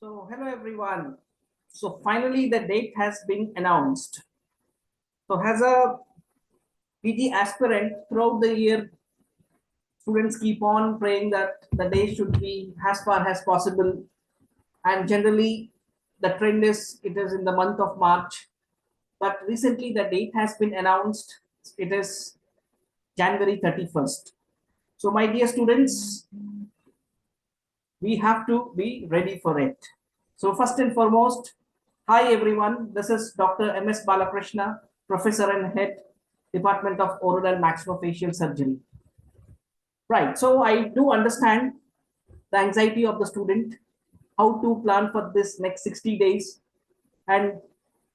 So, hello everyone. So, finally, the date has been announced. So, as a PG aspirant, throughout the year, students keep on praying that the day should be as far as possible. And generally, the trend is it is in the month of March. But recently, the date has been announced. It is January 31st. So, my dear students, we have to be ready for it. So first and foremost, hi everyone, this is Dr. M.S. Balakrishna, Professor and Head, Department of Oral and Maxillofacial Surgery. Right, so I do understand the anxiety of the student, how to plan for this next 60 days. And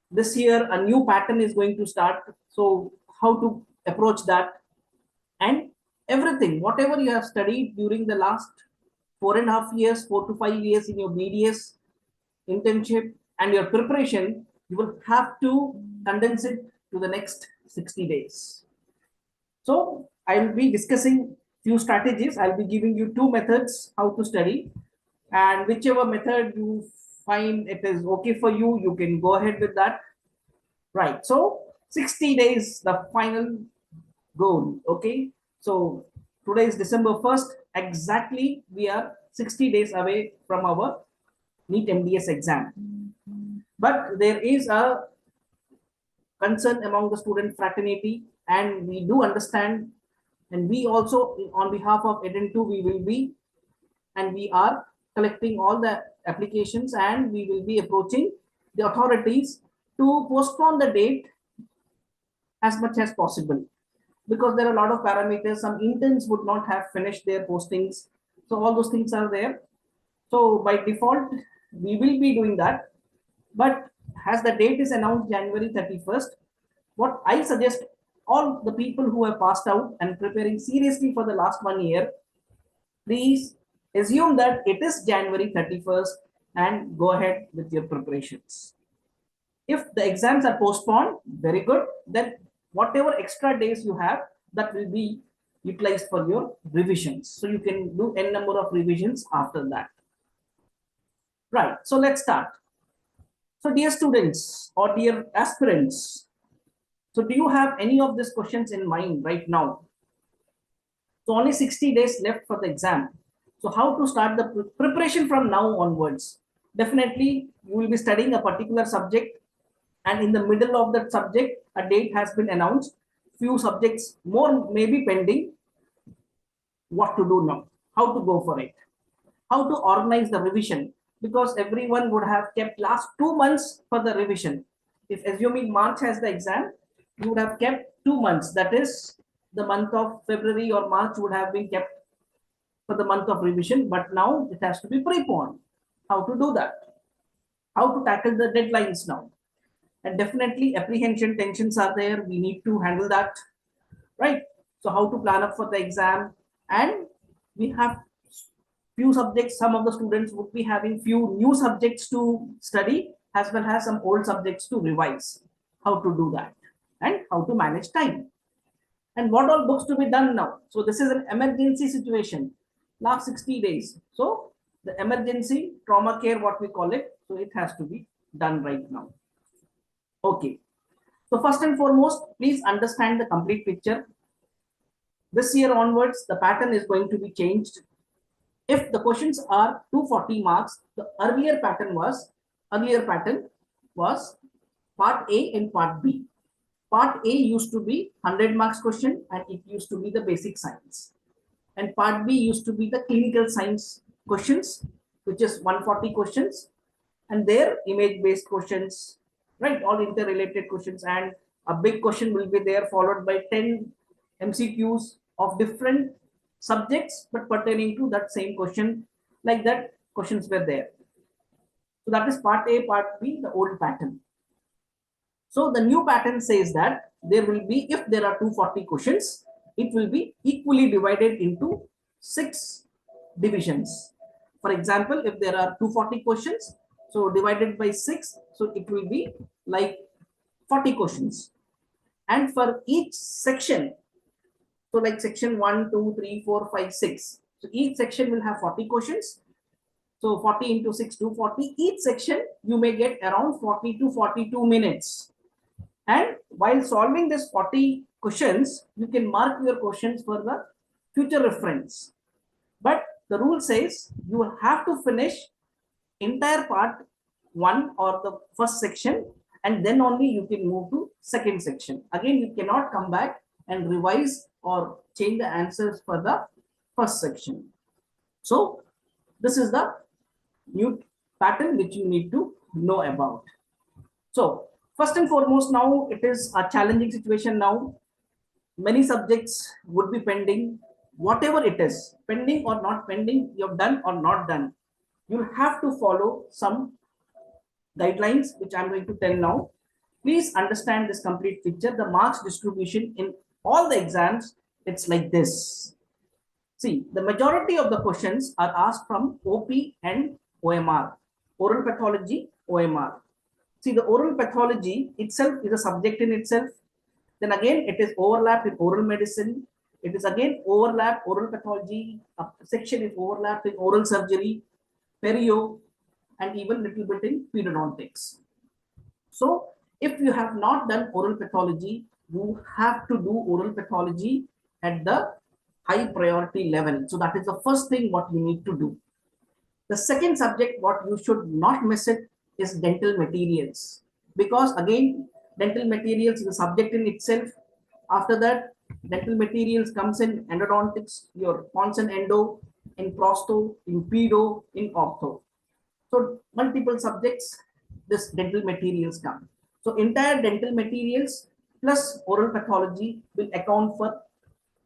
this year, a new pattern is going to start. So how to approach that and everything, whatever you have studied during the last 4.5 years, 4 to 5 years in your BDS, internship and your preparation, you will have to condense it to the next 60 days. So I will be discussing few strategies. I'll be giving you two methods how to study, and whichever method you find it is okay for you, you can go ahead with that. Right. So 60 days, the final goal. Okay. So today is December 1st. Exactly, we are 60 days away from our NEET MDS exam. But there is a concern among the student fraternity, and we do understand, and we also, on behalf of EDEN2, we will be, and we are collecting all the applications, and we will be approaching the authorities to postpone the date as much as possible, because there are a lot of parameters. Some interns would not have finished their postings, so all those things are there. So by default, we will be doing that. But as the date is announced January 31st, what I suggest all the people who have passed out and preparing seriously for the last 1 year, please assume that it is January 31st and go ahead with your preparations. If the exams are postponed, very good. Then whatever extra days you have, that will be utilized for your revisions. So you can do n number of revisions after that. Right. So let's start. So dear students or dear aspirants, so do you have any of these questions in mind right now? So only 60 days left for the exam. So how to start the preparation from now onwards? Definitely you will be studying a particular subject, and in the middle of that subject, a date has been announced. Few subjects more may be pending. What to do now? How to go for it? How to organize the revision? Because everyone would have kept last 2 months for the revision. If assuming March has the exam, you would have kept 2 months. That is, the month of February or March would have been kept for the month of revision, but now it has to be preponed. How to do that? How to tackle the deadlines now? And definitely apprehension tensions are there. We need to handle that, right? So how to plan up for the exam? And we have few subjects. Some of the students would be having few new subjects to study, as well as some old subjects to revise. How to do that and how to manage time, and what all books to be done now. So this is an emergency situation, last 60 days. So the emergency trauma care, what we call it, so it has to be done right now. Okay. So first and foremost, please understand the complete picture. This year onwards, the pattern is going to be changed. If the questions are 240 marks, the earlier pattern was part A and part B. Part A used to be 100 marks question, and it used to be the basic science. And part B used to be the clinical science questions, which is 140 questions, and their image-based questions, right? All interrelated questions, and a big question will be there, followed by 10 MCQs of different subjects, but pertaining to that same question. Like that, questions were there. So that is part A, part B, the old pattern. So the new pattern says that there will be, if there are 240 questions, it will be equally divided into 6 divisions. For example, if there are 240 questions, so divided by 6, so it will be like 40 questions. And for each section, so like section 1, 2, 3, 4, 5, 6. So each section will have 40 questions. So 40 into 6, 240. Each section, you may get around 40 to 42 minutes. And while solving this 40 questions, you can mark your questions for the future reference. But the rule says you have to finish entire part 1 or the first section, and then only you can move to second section. Again, you cannot come back and revise or change the answers for the first section. So this is the new pattern which you need to know about. So first and foremost, now it is a challenging situation. Now many subjects would be pending. Whatever it is, pending or not pending, you've done or not done, you'll have to follow some guidelines which I'm going to tell now. Please understand this complete picture. The marks distribution in all the exams, it's like this. See, the majority of the questions are asked from OP and OMR, oral pathology, OMR. See, the oral pathology itself is a subject in itself. Then again, it is overlapped in oral medicine. It is again overlapped oral pathology. A section is overlapped in oral surgery, perio, and even little bit in periodontics. So if you have not done oral pathology, you have to do oral pathology at the high priority level. So that is the first thing what you need to do. The second subject what you should not miss it is dental materials, because again dental materials is a subject in itself. After that, dental materials comes in endodontics, your cons and endo, in prosto, in pedo, in ortho. So multiple subjects, this dental materials come. So entire dental materials plus oral pathology will account for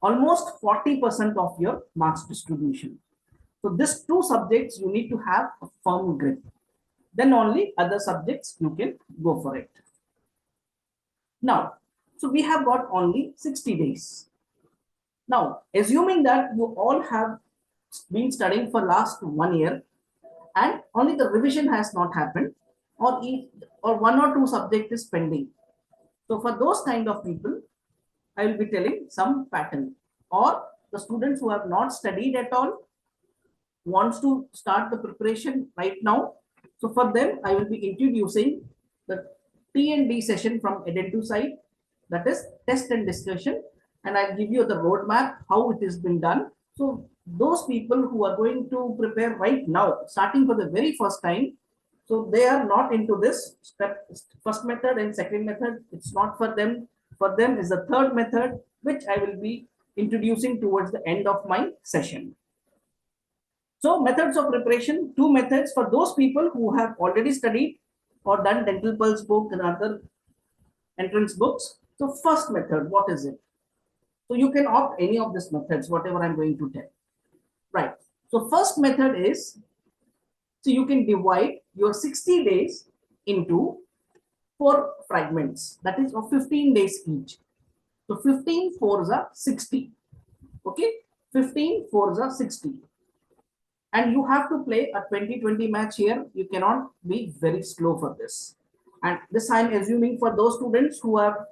almost 40% of your marks distribution. So these two subjects you need to have a firm grip. Then only other subjects you can go for it. Now, so we have got only 60 days. Now, assuming that you all have been studying for last 1 year and only the revision has not happened, or one or two subject is pending. So for those kind of people, I will be telling some pattern. Or the students who have not studied at all wants to start the preparation right now. So for them, I will be introducing the T&D session from Addendum side, that is test and discussion, and I'll give you the roadmap how it has been done. So those people who are going to prepare right now, starting for the very first time, so they are not into this step, first method and second method. It's not for them. For them is the third method, which I will be introducing towards the end of my session. So methods of preparation, two methods for those people who have already studied or done dental pulse book and other entrance books. So first method, what is it? So you can opt any of these methods, whatever I'm going to tell. Right. So first method is, so you can divide your 60 days into 4 fragments, that is of 15 days each. So 15 fours are 60. Okay, 15 fours are 60. And you have to play a 20-20 match here. You cannot be very slow for this. And this I'm assuming for those students who are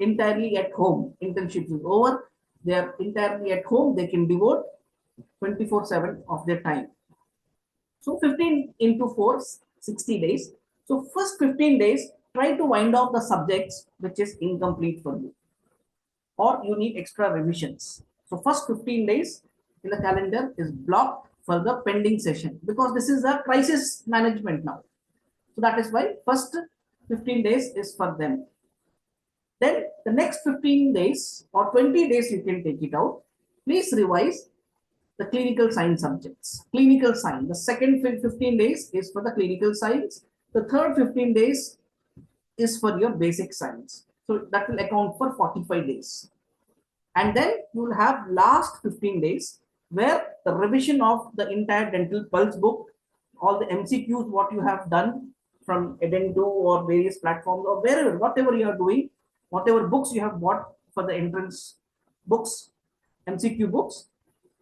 entirely at home, internship is over, they are entirely at home, they can devote 24/7 of their time. So 15 into 4, 60 days. So first 15 days, try to wind off the subjects which is incomplete for you, or you need extra revisions. So first 15 days in the calendar is blocked for the pending session, because this is a crisis management now. So that is why first 15 days is for them. Then the next 15 days or 20 days you can take it out. Please revise the clinical science subjects. Clinical science, the second 15 days is for the clinical science. The third 15 days is for your basic science. So that will account for 45 days. And then you will have last 15 days where the revision of the entire dental pulse book, all the MCQs, what you have done from Addendum or various platforms or wherever, whatever you are doing, whatever books you have bought for the entrance books, MCQ books,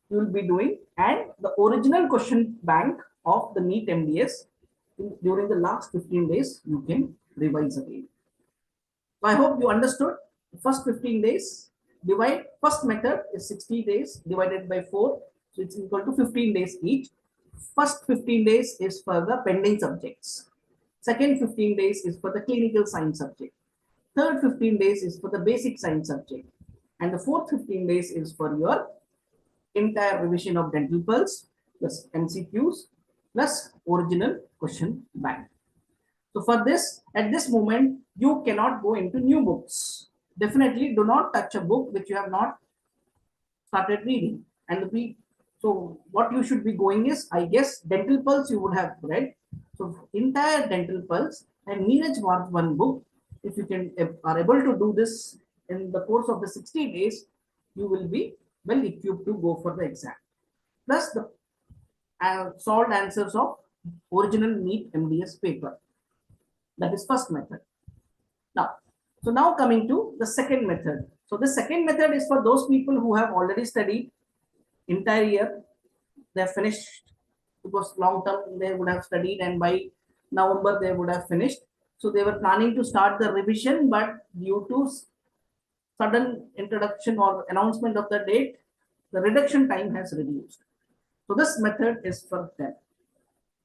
you will be doing, and the original question bank of the NEET MDS during the last 15 days, you can revise again. So I hope you understood. The first 15 days, divide, first method is 60 days divided by 4. So it's equal to 15 days each. First 15 days is for the pending subjects. Second 15 days is for the clinical science subject. Third 15 days is for the basic science subject. And the fourth 15 days is for your entire revision of dental pulse plus MCQs plus original question bank. So for this, at this moment, you cannot go into new books. Definitely do not touch a book which you have not started reading. And so what you should be going is, I guess, dental pulse you would have read. So entire dental pulse and Neeraj Bharat one book. If you are able to do this in the course of the 60 days, you will be well equipped to go for the exam. Plus the solved answers of original NEET MDS paper. That is first method. Now coming to the second method. So the second method is for those people who have already studied entire year. They have finished, because long term they would have studied, and by November they would have finished. So they were planning to start the revision, but due to sudden introduction or announcement of the date, the reduction time has reduced. So this method is for them,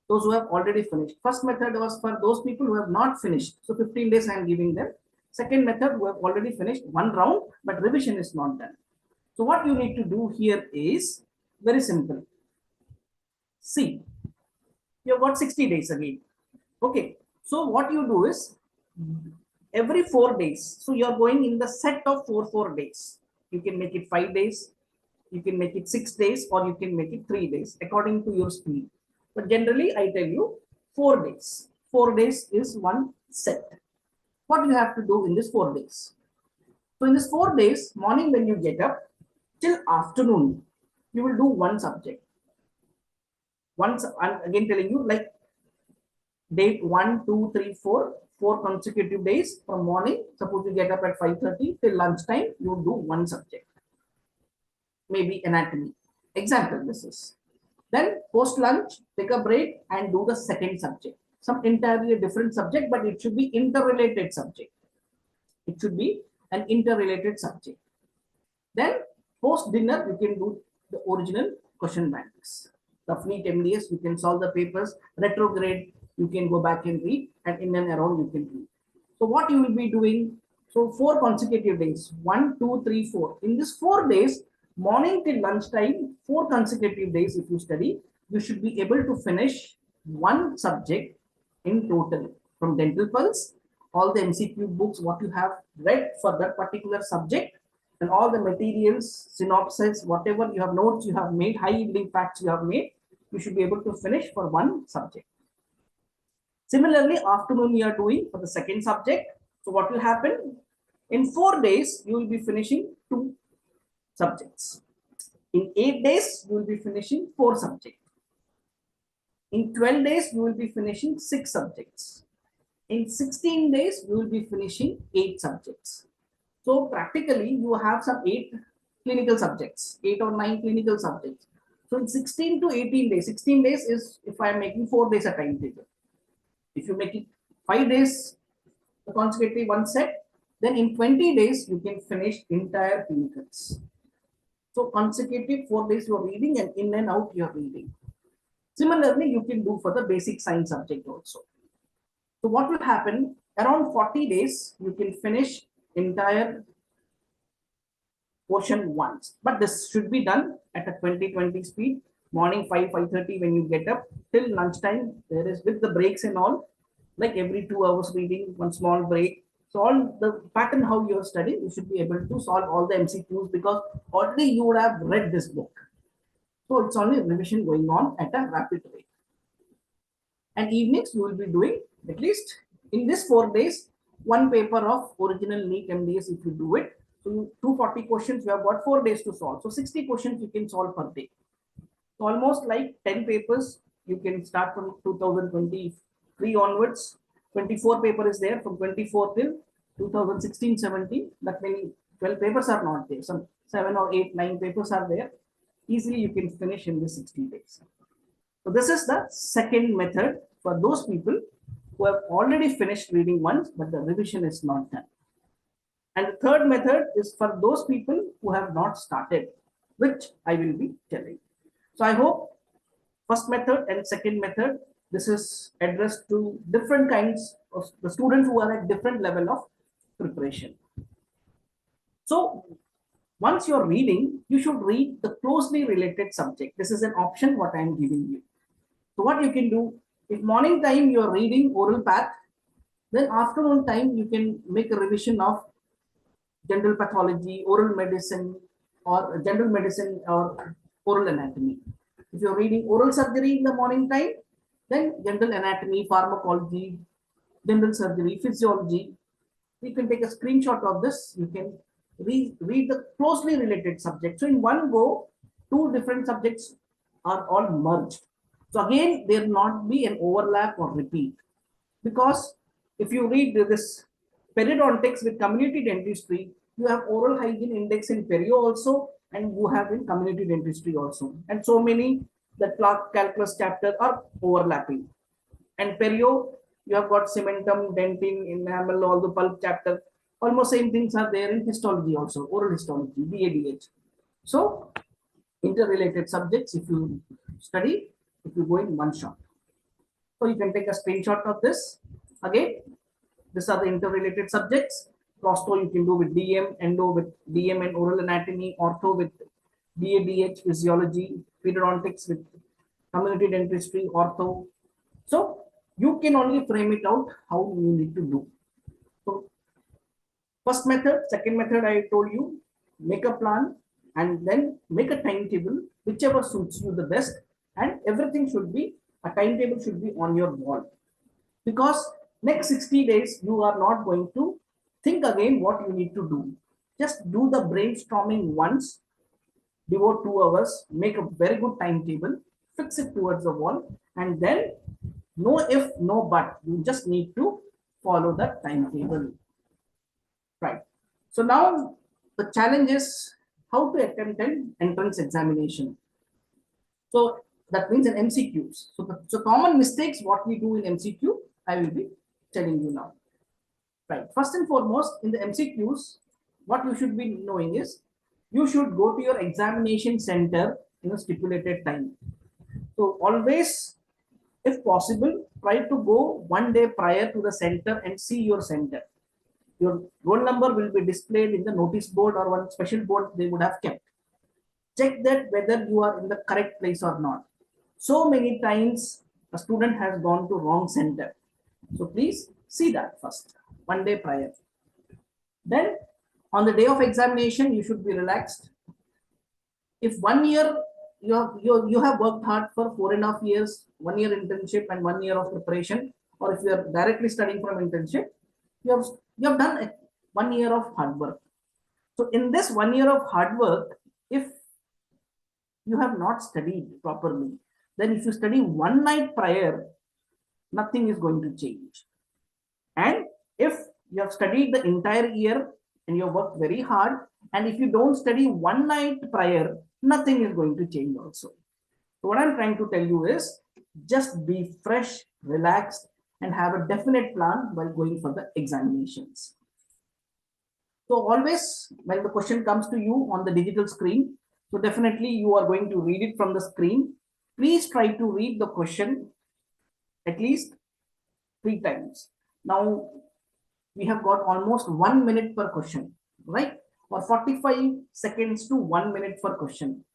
those who have already finished. First method was for those people who have not finished. So 15 days I am giving them. Second method, who have already finished one round, but revision is not done. So what you need to do here is very simple. See, you have got 60 days again. Okay. So what you do is every 4 days. So you are going in the set of 4 days. You can make it 5 days, you can make it 6 days, or you can make it 3 days according to your speed. But generally, I tell you 4 days. 4 days is one set. What you have to do in this 4 days? So in this 4 days, morning when you get up till afternoon, you will do one subject. Once I'm again telling you, like date 1, 2, 3, 4, 4 consecutive days from morning. Suppose you get up at 5:30 till lunchtime, you do one subject. Maybe anatomy. Example, this is. Then post lunch, take a break and do the second subject. Some entirely different subject, but it should be interrelated subject. It should be an interrelated subject. Then post dinner, you can do the original question banks. The NEET MDS, you can solve the papers. Retrograde, you can go back and read, and in and around you can read. So what you will be doing? So 4 consecutive days, 1, 2, 3, 4. In this 4 days, morning till lunchtime, 4 consecutive days, if you study, you should be able to finish one subject in total, from dental pulse, all the MCQ books, what you have read for that particular subject, and all the materials, synopsis, whatever you have notes you have made, high yielding facts you have made, you should be able to finish for one subject. Similarly, afternoon you are doing for the second subject. So what will happen? In 4 days, you will be finishing 2 subjects. In 8 days, you will be finishing 4 subjects. In 12 days, you will be finishing 6 subjects. In 16 days, you will be finishing 8 subjects. So practically, you have some 8 clinical subjects, 8 or 9 clinical subjects. So in 16 to 18 days, 16 days is if I am making 4 days a timetable. If you make it 5 days, the consecutive one set, then in 20 days, you can finish entire clinicals. So consecutive 4 days you are reading, and in and out you are reading. Similarly, you can do for the basic science subject also. So what will happen? Around 40 days, you can finish entire portion once. But this should be done at a 20-20 speed. Morning 5:30 when you get up till lunchtime. There is with the breaks and all, like every 2 hours reading, one small break. So all the pattern how you are studying, you should be able to solve all the MCQs, because already you would have read this book. So it's only revision going on at a rapid rate. And evenings you will be doing at least in this 4 days, one paper of original NEET MDS if you do it. So 240 questions, you have got 4 days to solve. So 60 questions you can solve per day. So almost like 10 papers, you can start from 2023 onwards. 24 paper is there from 24 till 2016-17. That many 12 papers are not there. Some 7 or 8, 9 papers are there. Easily you can finish in the 60 days. So this is the second method for those people who have already finished reading once, but the revision is not done. And the third method is for those people who have not started, which I will be telling. So I hope first method and second method, this is addressed to different kinds of the students who are at different level of preparation. So once you're reading, you should read the closely related subject. This is an option what I'm giving you. So what you can do, if morning time you're reading oral path, then afternoon time you can make a revision of general pathology, oral medicine, or general medicine or oral anatomy. If you're reading oral surgery in the morning time, then general anatomy, pharmacology, general surgery, physiology, you can take a screenshot of this. You can read the closely related subject. So in one go, two different subjects are all merged. So again, there will not be an overlap or repeat, because if you read this periodontics with community dentistry, you have oral hygiene index in perio also, and you have in community dentistry also, and so many the calculus chapter are overlapping. And perio, you have got cementum, dentin, enamel, all the pulp chapter. Almost same things are there in histology also, oral histology, BADH. So interrelated subjects, if you study, if you go in one shot. So you can take a screenshot of this. Again, these are the interrelated subjects. Prosto you can do with DM, endo with DM and oral anatomy, ortho with BADH, physiology, periodontics with community dentistry, ortho. So you can only frame it out how you need to do. So first method, second method, I told you, make a plan and then make a timetable, whichever suits you the best, and everything should be, a timetable should be on your wall. Because next 60 days, you are not going to think again what you need to do. Just do the brainstorming once, devote 2 hours, make a very good timetable, fix it towards the wall, and then no if, no but. You just need to follow that timetable. Right. So now the challenge is how to attempt an entrance examination. So that means an MCQs. So common mistakes what we do in MCQ, I will be telling you now. Right. First and foremost, in the MCQs, what you should be knowing is you should go to your examination center in a stipulated time. So always, if possible, try to go 1 day prior to the center and see your center. Your roll number will be displayed in the notice board or one special board they would have kept. Check that whether you are in the correct place or not. So many times a student has gone to wrong center. So please see that first, 1 day prior. Then on the day of examination, you should be relaxed. If 1 year you have worked hard for 4.5 years, 1 year internship and 1 year of preparation, or if you are directly studying from internship, you have done 1 year of hard work. So in this 1 year of hard work, if you have not studied properly, then if you study one night prior, nothing is going to change. And if you have studied the entire year and you have worked very hard, and if you don't study one night prior, nothing is going to change also. So what I'm trying to tell you is just be fresh, relaxed, and have a definite plan while going for the examinations. So always when the question comes to you on the digital screen, so definitely you are going to read it from the screen. Please try to read the question at least 3 times. Now we have got almost 1 minute per question, right? Or 45 seconds to 1 minute per question.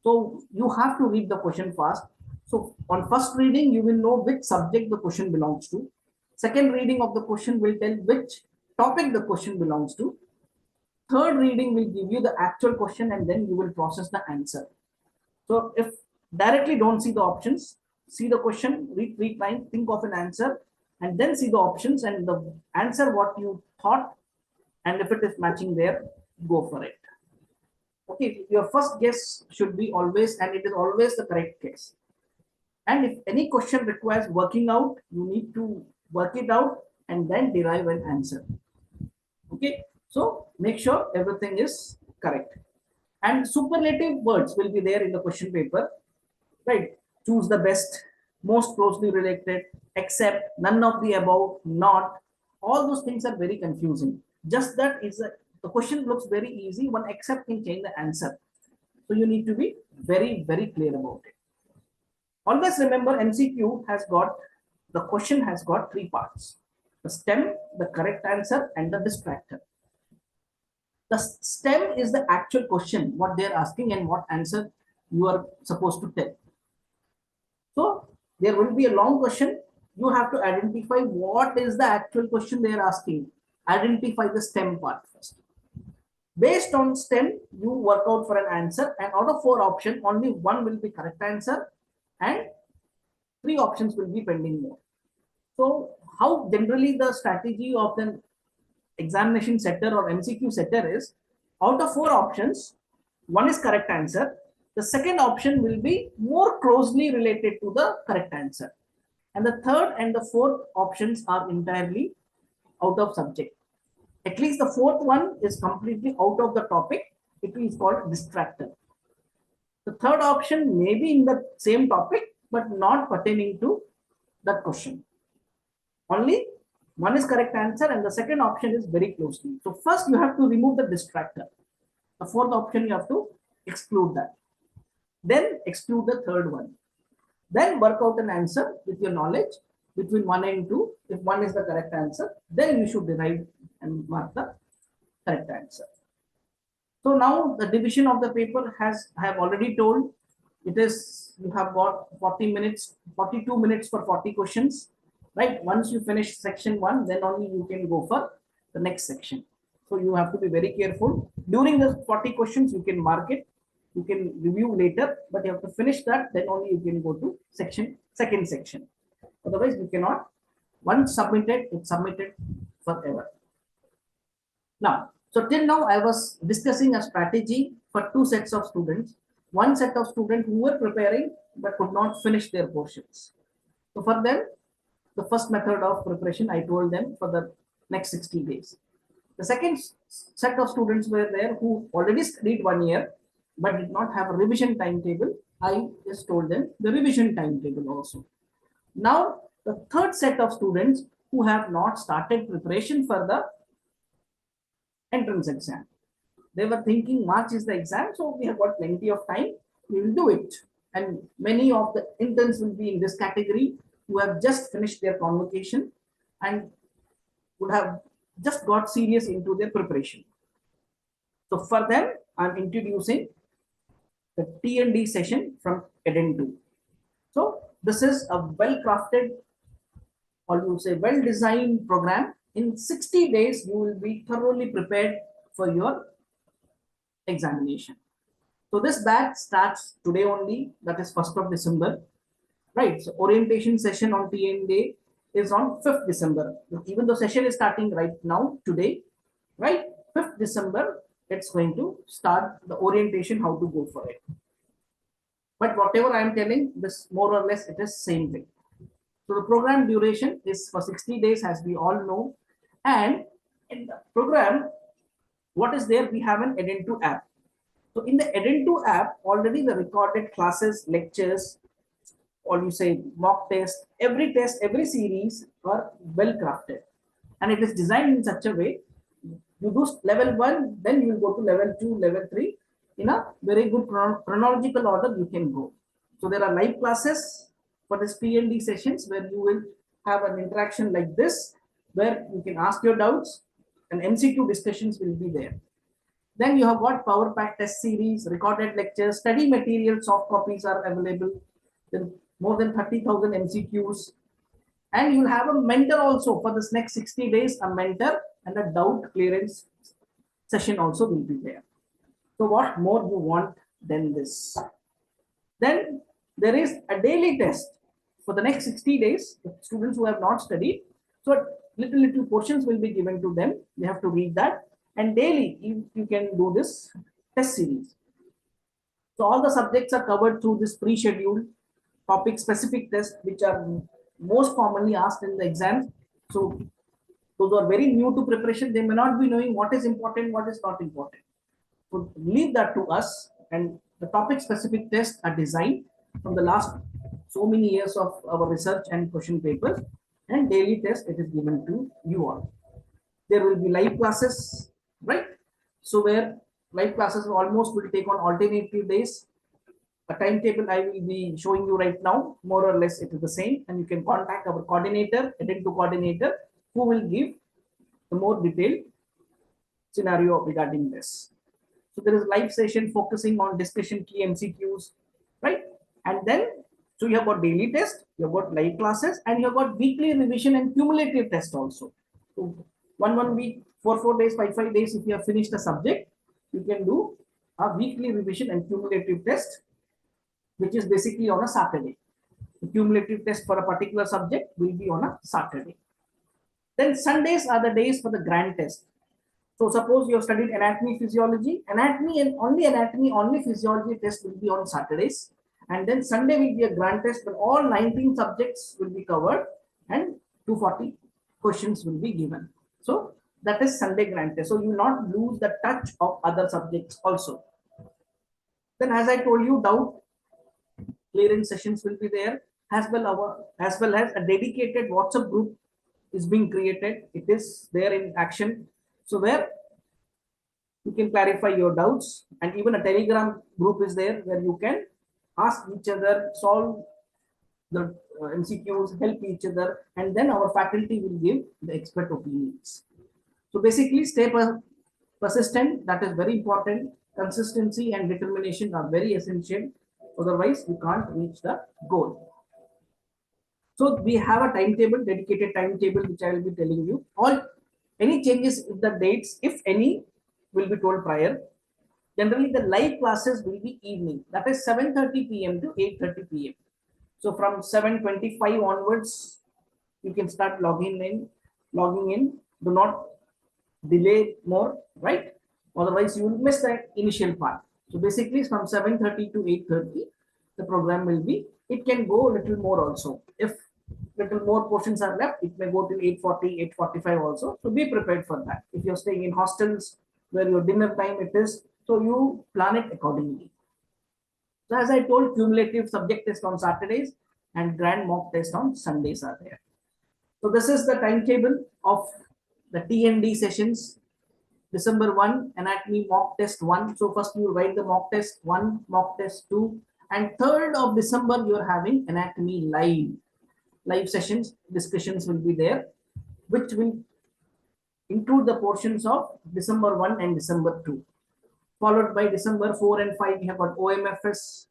So you have to read the question fast. So on first reading, you will know which subject the question belongs to. Second reading of the question will tell which topic the question belongs to. Third reading will give you the actual question and then you will process the answer. So if directly don't see the options, see the question, read 3 times, think of an answer, and then see the options and the answer what you thought, and if it is matching there, go for it. Okay, your first guess should be always, and it is always the correct guess. And if any question requires working out, you need to work it out and then derive an answer. Okay, so make sure everything is correct. And superlative words will be there in the question paper, right? Choose the best, most closely related, except, none of the above, not. All those things are very confusing. Just that the question looks very easy. One except can change the answer. So you need to be very, very clear about it. Always remember MCQ has got, the question has got three parts: the stem, the correct answer, and the distractor. The stem is the actual question, what they're asking and what answer you are supposed to tell. So there will be a long question. You have to identify what is the actual question they are asking. Identify the stem part first. Based on STEM, you work out for an answer, and out of 4 options, only 1 will be correct answer, and 3 options will be pending more. So, how generally the strategy of the examination setter or MCQ setter is, out of 4 options, 1 is correct answer. The second option will be more closely related to the correct answer, and the third and the fourth options are entirely out of subject. At least the fourth one is completely out of the topic. It is called distractor. The third option may be in the same topic, but not pertaining to that question. Only one is correct answer, and the second option is very closely. So first you have to remove the distractor. The fourth option you have to exclude that. Then exclude the third one. Then work out an answer with your knowledge between 1 and 2. If 1 is the correct answer, then you should derive and mark the correct answer. So now the division of the paper I have already told. It is, you have got 40 minutes, 42 minutes for 40 questions, right? Once you finish section 1, then only you can go for the next section. So you have to be very careful. During the 40 questions, you can mark it, you can review later, but you have to finish that, then only you can go to second section. Otherwise, you cannot. Once submitted, it's submitted forever. Now, so till now, I was discussing a strategy for 2 sets of students. One set of students who were preparing but could not finish their portions. So for them, the first method of preparation, I told them for the next 60 days. The second set of students were there who already studied 1 year but did not have a revision timetable. I just told them the revision timetable also. Now, the third set of students who have not started preparation for the entrance exam. They were thinking March is the exam, so we have got plenty of time, we will do it. And many of the interns will be in this category who have just finished their convocation and would have just got serious into their preparation. So for them, I'm introducing the T&D session from Eden 2. So this is a well-crafted, or you say well-designed program. In 60 days, you will be thoroughly prepared for your examination. So this batch starts today only, that is 1st of December, right? So orientation session on TND is on 5th December. Even though session is starting right now, today, right? 5th December, it's going to start the orientation, how to go for it. But whatever I am telling, this more or less, it is same thing. So the program duration is for 60 days, as we all know. And in the program, what is there? We have an Eden 2 app. So in the Eden 2 app, already the recorded classes, lectures, or you say mock test, every series are well crafted. And it is designed in such a way, you do level 1, then you will go to level 2, level 3. In a very good chronological order, you can go. So there are live classes for this P&D sessions where you will have an interaction like this, where you can ask your doubts and MCQ discussions will be there. Then you have got Power Pack test series, recorded lectures, study material, soft copies are available. Then more than 30,000 MCQs. And you'll have a mentor also for this next 60 days, a mentor and a doubt clearance session also will be there. So what more you want than this? Then there is a daily test for the next 60 days, the students who have not studied. So little portions will be given to them. They have to read that. And daily, you can do this test series. So all the subjects are covered through this pre-scheduled topic-specific test, which are most commonly asked in the exams. So those who are very new to preparation, they may not be knowing what is important, what is not important. So leave that to us. And the topic-specific tests are designed from the last so many years of our research and question papers. And daily test, it is given to you all. There will be live classes, right? So where live classes almost will take on alternative days. A timetable I will be showing you right now. More or less, it is the same, and you can contact our coordinator, addend to coordinator, who will give the more detailed scenario regarding this. So there is live session focusing on discussion key MCQs, right? And then, so you have got daily test, you have got live classes, and you have got weekly revision and cumulative test also. So one week, 4 days, 5 days, if you have finished a subject, you can do a weekly revision and cumulative test, which is basically on a Saturday. The cumulative test for a particular subject will be on a Saturday. Then Sundays are the days for the grand test. So suppose you have studied anatomy, physiology, only physiology test will be on Saturdays. And then Sunday will be a grand test when all 19 subjects will be covered and 240 questions will be given. So that is Sunday grand test. So you will not lose the touch of other subjects also. Then as I told you, doubt clearance sessions will be there, as well as a dedicated WhatsApp group is being created. It is there in action. So where you can clarify your doubts, and even a Telegram group is there where you can ask each other, solve the MCQs, help each other, and then our faculty will give the expert opinions. So basically, stay persistent. That is very important. Consistency and determination are very essential. Otherwise, you can't reach the goal. So we have a timetable, dedicated timetable, which I will be telling you. Any changes in the dates, if any, will be told prior. Generally, the live classes will be evening. That is 7:30 p.m. to 8:30 p.m. So from 7:25 onwards, you can start logging in. Do not delay more, right? Otherwise, you will miss the initial part. So basically, from 7:30 to 8:30, the program will be. It can go a little more also. If little more portions are left, it may go to 8:40, 8:45 also. So be prepared for that. If you're staying in hostels where your dinner time it is, so you plan it accordingly. So as I told, cumulative subject test on Saturdays and grand mock test on Sundays are there. So this is the timetable of the TND sessions. December 1, anatomy mock test 1. So first you write the mock test 1, mock test 2, and 3rd of December you are having anatomy live sessions. Discussions will be there, which will include the portions of December 1 and December 2. Followed by December 4 and 5, we have got OMFS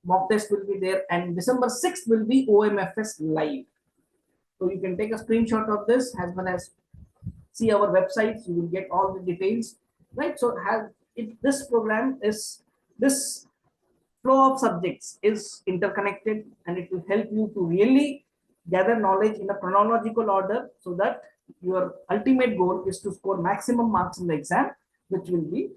mock test will be there, and December 6th will be OMFS live. So you can take a screenshot of this as well as see our websites. You will get all the details, right? So this program is, this flow of subjects is interconnected, and it will help you to really gather knowledge in a chronological order, so that your ultimate goal is to score maximum marks in the exam, which will be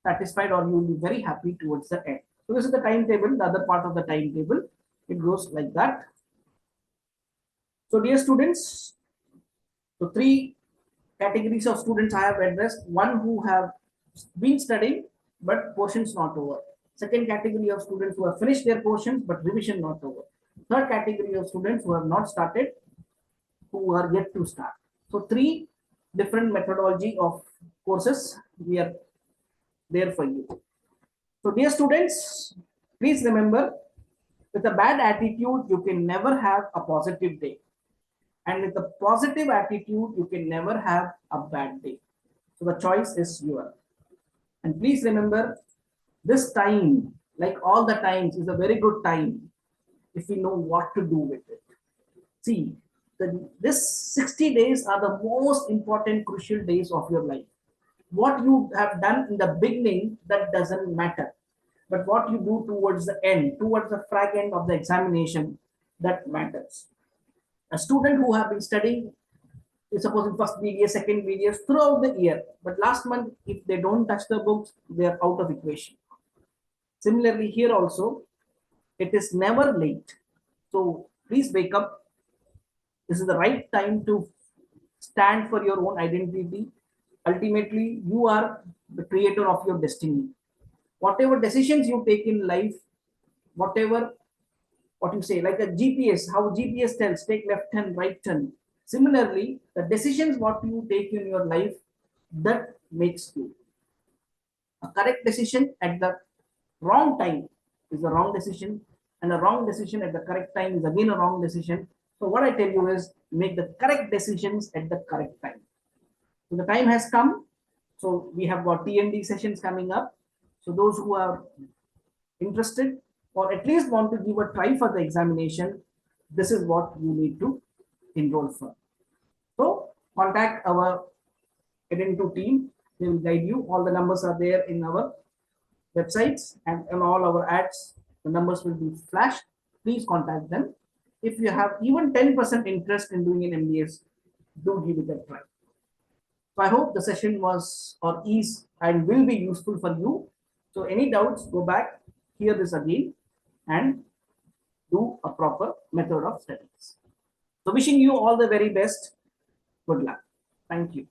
satisfied, or you will be very happy towards the end. So this is the timetable, the other part of the timetable. It goes like that. So dear students, so 3 categories of students I have addressed. One who have been studying, but portions not over. Second category of students who have finished their portions, but revision not over. Third category of students who have not started, who are yet to start. So 3 different methodology of courses we are there for you. So dear students, please remember, with a bad attitude, you can never have a positive day. And with a positive attitude, you can never have a bad day. So the choice is yours. And please remember, this time, like all the times, is a very good time if we know what to do with it. See, this 60 days are the most important, crucial days of your life. What you have done in the beginning, that doesn't matter. But what you do towards the end, towards the frag end of the examination, that matters. A student who have been studying, suppose in first BDS, second BDS throughout the year, but last month, if they don't touch the books, they are out of equation. Similarly, here also, it is never late. So please wake up. This is the right time to stand for your own identity. Ultimately, you are the creator of your destiny. Whatever decisions you take in life, whatever, what you say, like a GPS, how GPS tells, take left turn, right turn. Similarly, the decisions what you take in your life, that makes you. A correct decision at the wrong time is a wrong decision, and a wrong decision at the correct time is again a wrong decision. So what I tell you is make the correct decisions at the correct time. So the time has come. So we have got T&D sessions coming up. So those who are interested or at least want to give a try for the examination, this is what you need to enroll for. So contact our Identity team. They will guide you. All the numbers are there in our websites and on all our ads. The numbers will be flashed. Please contact them. If you have even 10% interest in doing an MDS, do give it a try. So I hope the session was or is and will be useful for you. So any doubts, go back, hear this again, and do a proper method of studies. So wishing you all the very best. Good luck. Thank you.